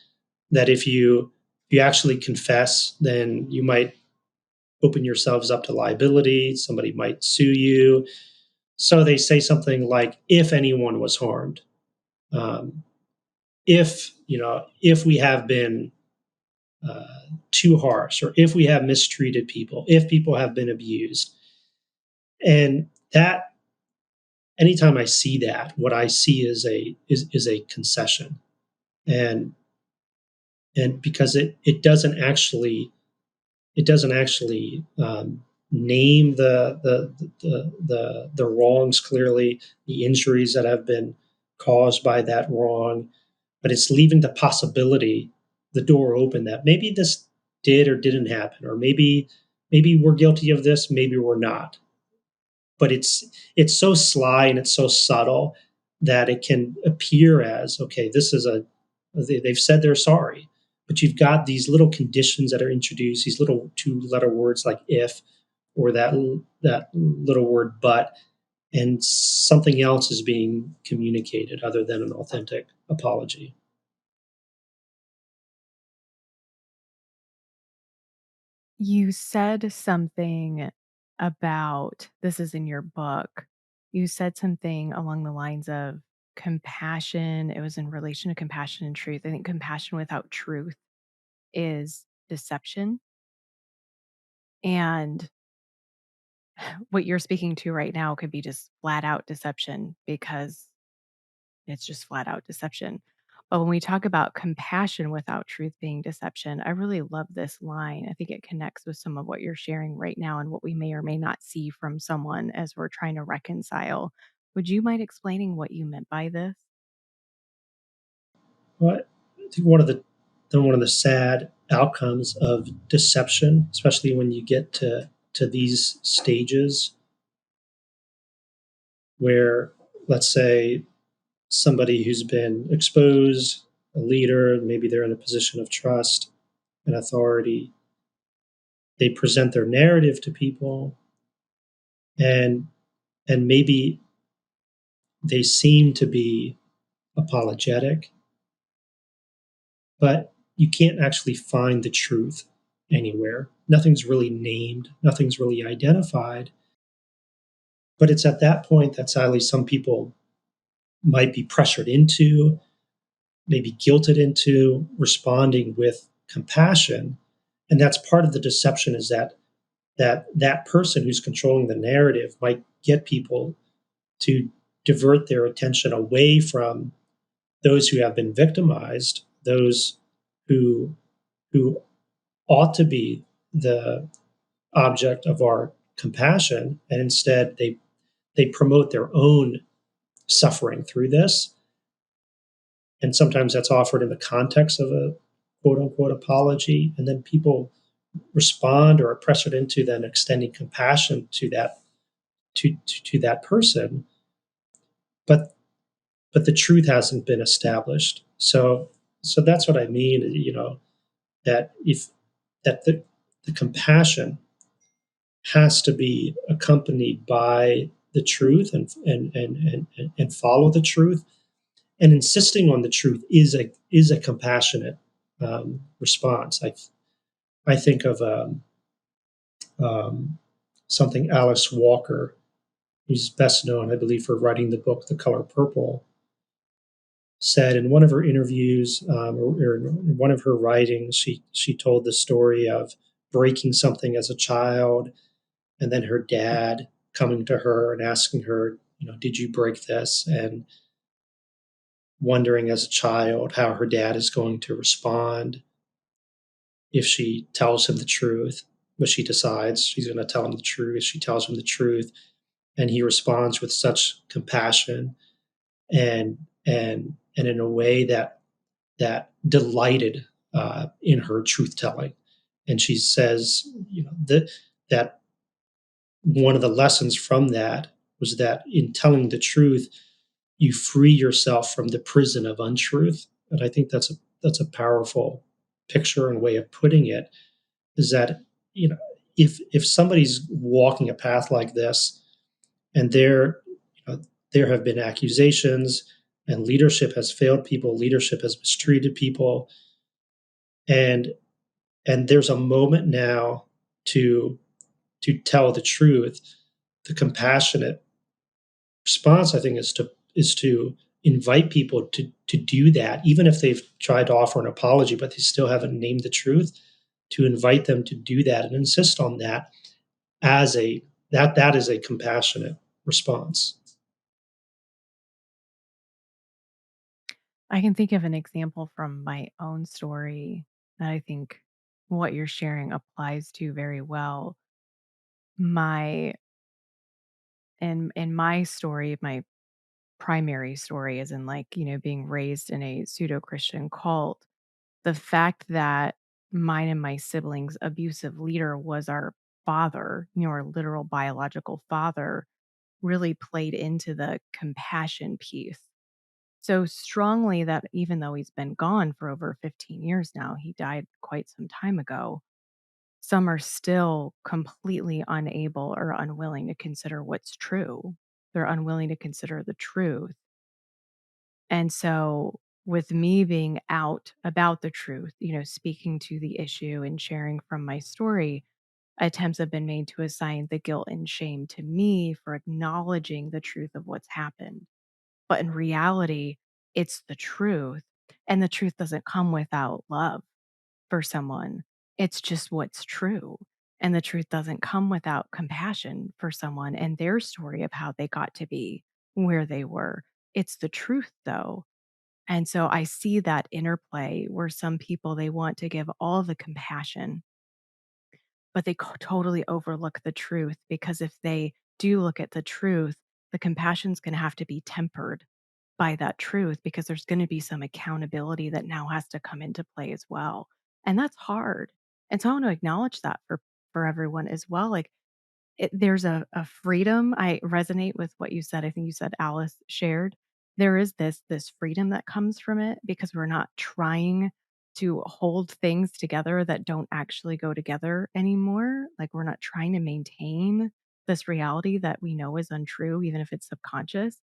that if you actually confess, then you might open yourselves up to liability. Somebody might sue you. So they say something like, if anyone was harmed, um, if we have been too harsh, or if we have mistreated people, if people have been abused. And that, anytime I see that, what I see is a concession. And because it doesn't actually name the wrongs clearly, the injuries that have been caused by that wrong, but it's leaving the possibility, the door open, that maybe this did or didn't happen, or maybe we're guilty of this, maybe we're not. But it's so sly and it's so subtle that it can appear as, okay, this is they've said they're sorry, but you've got these little conditions that are introduced, these little two-letter words like if, or that little word but, and something else is being communicated other than an authentic apology. You said something about this is in your book. You said something along the lines of compassion. It was in relation to compassion and truth. I think compassion without truth is deception. And what you're speaking to right now could be just flat out deception because it's just flat out deception. But when we talk about compassion without truth being deception, I really love this line. I think it connects with some of what you're sharing right now and what we may or may not see from someone as we're trying to reconcile. Would you mind explaining what you meant by this? But I think one of the sad outcomes of deception, especially when you get to these stages where, let's say, somebody who's been exposed, a leader, maybe they're in a position of trust and authority, they present their narrative to people, and maybe they seem to be apologetic, but you can't actually find the truth anywhere. Nothing's really named, nothing's really identified. But it's at that point that sadly some people might be pressured into, maybe guilted into responding with compassion. And that's part of the deception, is that person who's controlling the narrative might get people to divert their attention away from those who have been victimized, those who who ought to be the object of our compassion, and instead they promote their own suffering through this. And sometimes that's offered in the context of a quote unquote apology, and then people respond or are pressured into then extending compassion to that person, but the truth hasn't been established. So that's what I mean. That if that the compassion has to be accompanied by the truth, and follow the truth, and insisting on the truth is a compassionate response. I think of um, something Alice Walker, who's best known, I believe, for writing the book The Color Purple, said in one of her interviews, or in one of her writings. She told the story of breaking something as a child, and then her dad coming to her and asking her, did you break this? And wondering as a child how her dad is going to respond if she tells him the truth. But she decides she's going to tell him the truth. She tells him the truth, and he responds with such compassion and in a way that delighted in her truth telling. And she says, that one of the lessons from that was that in telling the truth, you free yourself from the prison of untruth. And I think that's a powerful picture and way of putting it. Is that, if somebody's walking a path like this, and they're there have been accusations, and leadership has failed people, leadership has mistreated people, and there's a moment now to tell the truth. The compassionate response, I think, is to invite people to do that, even if they've tried to offer an apology, but they still haven't named the truth. To invite them to do that and insist on that as that is a compassionate response. I can think of an example from my own story that I think what you're sharing applies to very well. My in my story, my primary story is in like, being raised in a pseudo-Christian cult. The fact that mine and my siblings' abusive leader was our father, our literal biological father, really played into the compassion piece so strongly that even though he's been gone for over 15 years now, he died quite some time ago. Some are still completely unable or unwilling to consider what's true. They're unwilling to consider the truth. And so, with me being out about the truth, speaking to the issue and sharing from my story, attempts have been made to assign the guilt and shame to me for acknowledging the truth of what's happened. But in reality, it's the truth. And the truth doesn't come without love for someone. It's just what's true. And the truth doesn't come without compassion for someone and their story of how they got to be where they were. It's the truth, though. And so I see that interplay where some people they want to give all the compassion, but they totally overlook the truth because if they do look at the truth, the compassion's going to have to be tempered by that truth because there's going to be some accountability that now has to come into play as well. And that's hard. And so I want to acknowledge that for everyone as well. Like there's a freedom. I resonate with what you said. I think you said Alice shared. There is this freedom that comes from it because we're not trying to hold things together that don't actually go together anymore. Like we're not trying to maintain this reality that we know is untrue, even if it's subconscious.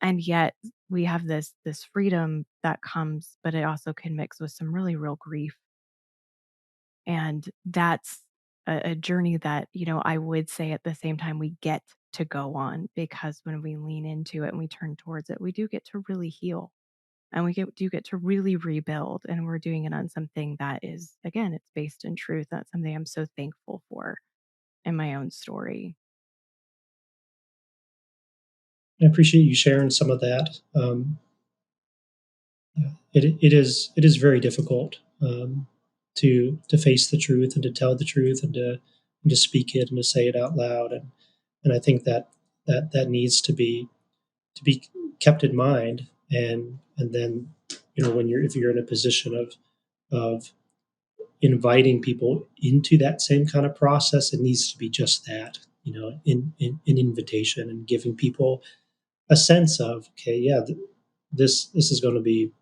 And yet we have this freedom that comes, but it also can mix with some really real grief and that's a journey that, I would say at the same time we get to go on because when we lean into it and we turn towards it, we do get to really heal and do get to really rebuild. And we're doing it on something that is, again, it's based in truth. That's something I'm so thankful for in my own story. I appreciate you sharing some of that. Yeah, it is very difficult to face the truth and to tell the truth and to speak it and to say it out loud, and I think that needs to be kept in mind, and then when you're if you're in a position of inviting people into that same kind of process, it needs to be just that, an invitation and giving people a sense of, okay, yeah, this is going to be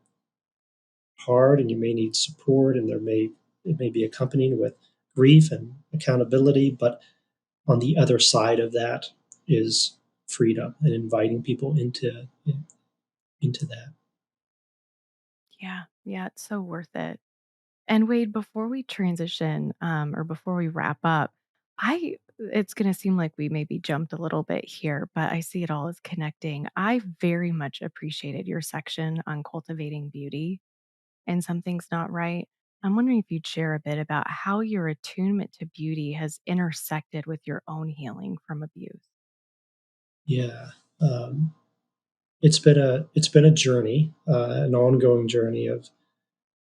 hard, and you may need support, and it may be accompanied with grief and accountability, but on the other side of that is freedom and inviting people into that. Yeah. Yeah. It's so worth it. And Wade, before we transition, or before we wrap up, it's going to seem like we maybe jumped a little bit here, but I see it all as connecting. I very much appreciated your section on cultivating beauty and something's not right. I'm wondering if you'd share a bit about how your attunement to beauty has intersected with your own healing from abuse. Yeah, um, it's been a journey, an ongoing journey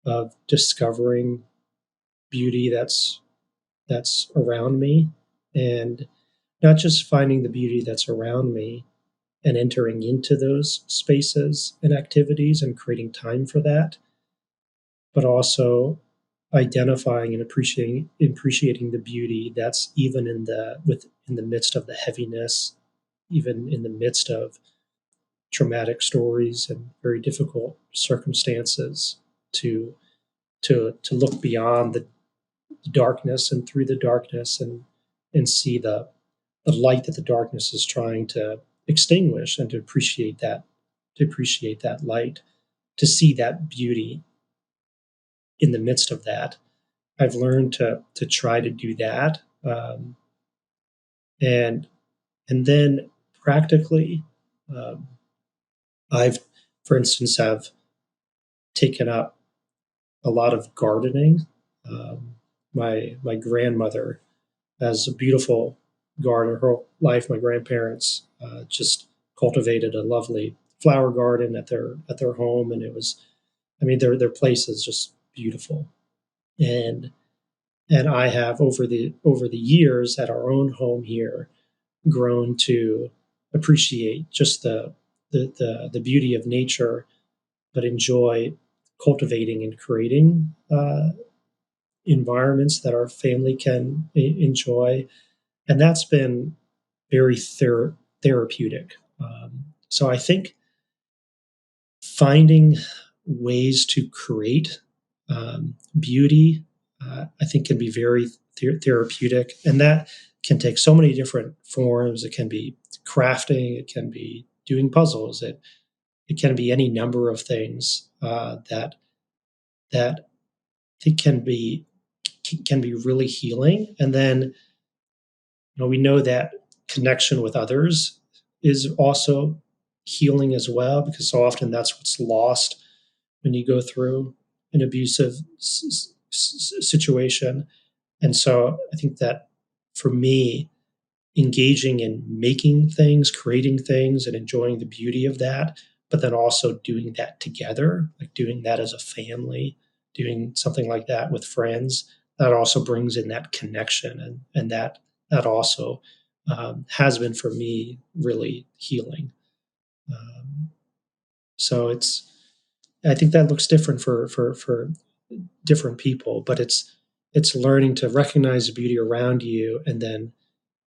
of discovering beauty that's around me, and not just finding the beauty that's around me and entering into those spaces and activities and creating time for that, but also identifying and appreciating the beauty that's even in the midst of the heaviness, even in the midst of traumatic stories and very difficult circumstances, to to look beyond the darkness and through the darkness and see the light that the darkness is trying extinguish, and to appreciate that light, to see that beauty in the midst of that. I've learned to try to do that, and and then practically, um, I've, for instance, have taken up a lot of gardening. My grandmother has a beautiful garden. Her whole life, my grandparents just cultivated a lovely flower garden at their home, and it was, I mean, their place is just beautiful. And I have over the years at our own home here grown to appreciate just the beauty of nature, but enjoy cultivating and creating environments that our family can enjoy, and that's been very therapeutic. So I think finding ways to create beauty, I think, can be very therapeutic, and that can take so many different forms. It can be crafting, it can be doing puzzles, it can be any number of things that I think can be really healing. And then, we know that connection with others is also healing as well, because so often that's what's lost when you go through an abusive situation. And so I think that for me, engaging in making things, creating things, and enjoying the beauty of that, but then also doing that together, like doing that as a family, doing something like that with friends, that also brings in that connection, and that also has been for me really healing. Um, so it's, I think that looks different for different people, but it's learning to recognize the beauty around you, and then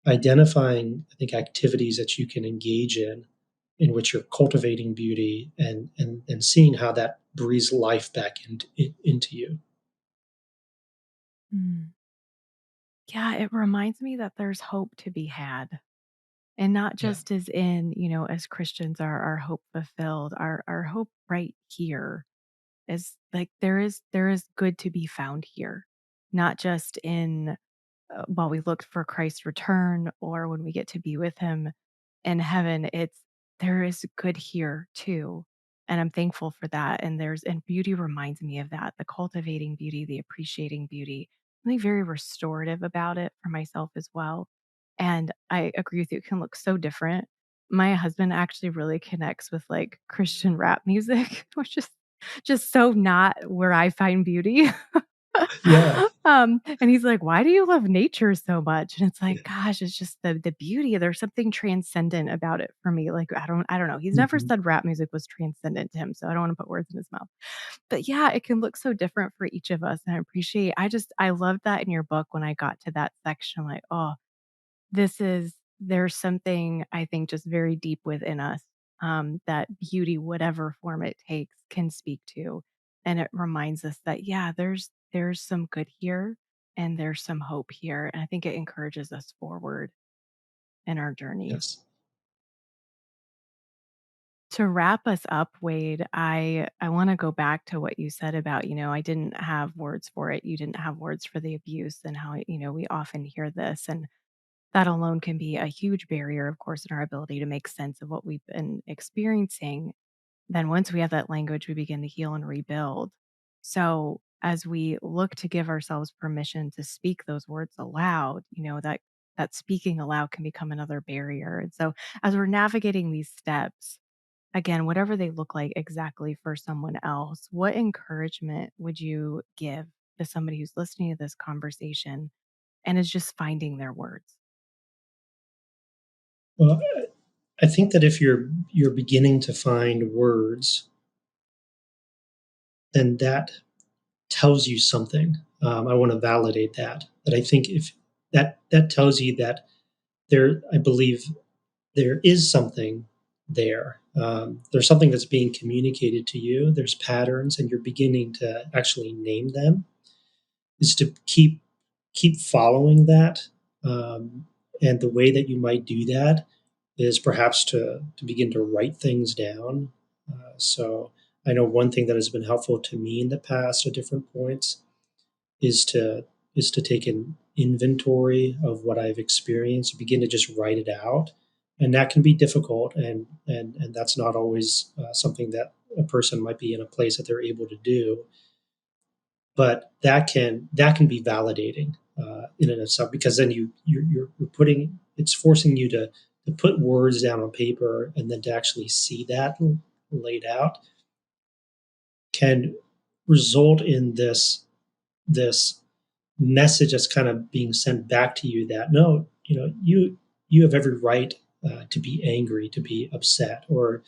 identifying, I think, activities that you can engage in which you're cultivating beauty, and seeing how that breathes life back into you. Mm. Yeah, it reminds me that there's hope to be had. And not Yeah. just as in, as Christians are our hope fulfilled, our hope right here is like there is good to be found here. Not just in while we look for Christ's return or when we get to be with him in heaven, it's there is good here too. And I'm thankful for that. And beauty reminds me of that, the cultivating beauty, the appreciating beauty, something very restorative about it for myself as well. And I agree with you, it can look so different. My husband actually really connects with like Christian rap music, which is just so not where I find beauty. Yeah. And he's like, "Why do you love nature so much?" And it's like, gosh, it's just the beauty. There's something transcendent about it for me. Like, I don't know. He's never Mhm. said rap music was transcendent to him, so I don't want to put words in his mouth. But yeah, it can look so different for each of us. And I loved that in your book when I got to that section, like, oh, there's something I think just very deep within us, that beauty, whatever form it takes, can speak to. And it reminds us that, yeah, there's some good here and there's some hope here. And I think it encourages us forward in our journeys. Yes. To wrap us up, Wade, I want to go back to what you said about, I didn't have words for it. You didn't have words for the abuse and how, we often hear this. And that alone can be a huge barrier, of course, in our ability to make sense of what we've been experiencing. Then, once we have that language, we begin to heal and rebuild. So, as we look to give ourselves permission to speak those words aloud, that speaking aloud can become another barrier. And so, as we're navigating these steps, again, whatever they look like exactly for someone else, what encouragement would you give to somebody who's listening to this conversation and is just finding their words? Well, I think that if you're beginning to find words, then that tells you something. I want to validate that. That I think if that tells you that I believe there is something there. There's something that's being communicated to you. There's patterns, and you're beginning to actually name them. Is to keep following that, and the way that you might do that is perhaps to begin to write things down. So I know one thing that has been helpful to me in the past at different points is to take an inventory of what I've experienced, begin to just write it out, and that can be difficult, and that's not always something that a person might be in a place that they're able to do. But that can be validating in and of itself, because then you're putting, it's forcing you to put words down on paper and then to actually see that laid out can result in this message that's kind of being sent back to you that no, you have every right to be angry, to be upset, or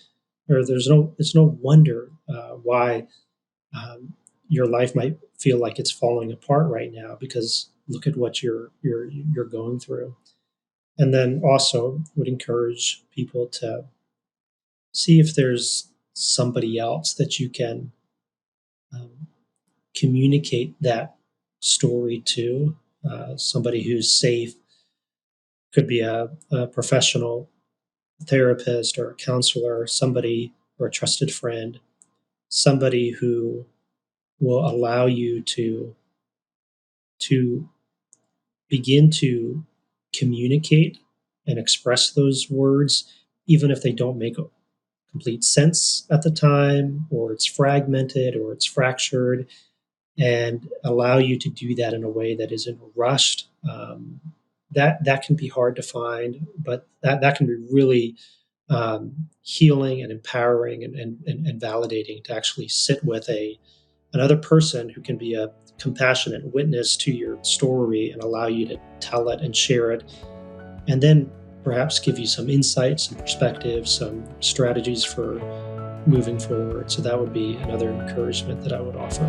it's no wonder why your life might feel like it's falling apart right now, because look at what you're going through. And then also would encourage people to see if there's somebody else that you can um, communicate that story to, somebody who's safe. Could be a professional therapist or a counselor, somebody, or a trusted friend, somebody who will allow you to begin to communicate and express those words, even if they don't make complete sense at the time, or it's fragmented, or it's fractured, and allow you to do that in a way that isn't rushed. That can be hard to find, but that can be really healing and empowering and validating, to actually sit with another person who can be a compassionate witness to your story and allow you to tell it and share it, and then perhaps give you some insights, some perspectives, some strategies for moving forward. So that would be another encouragement that I would offer.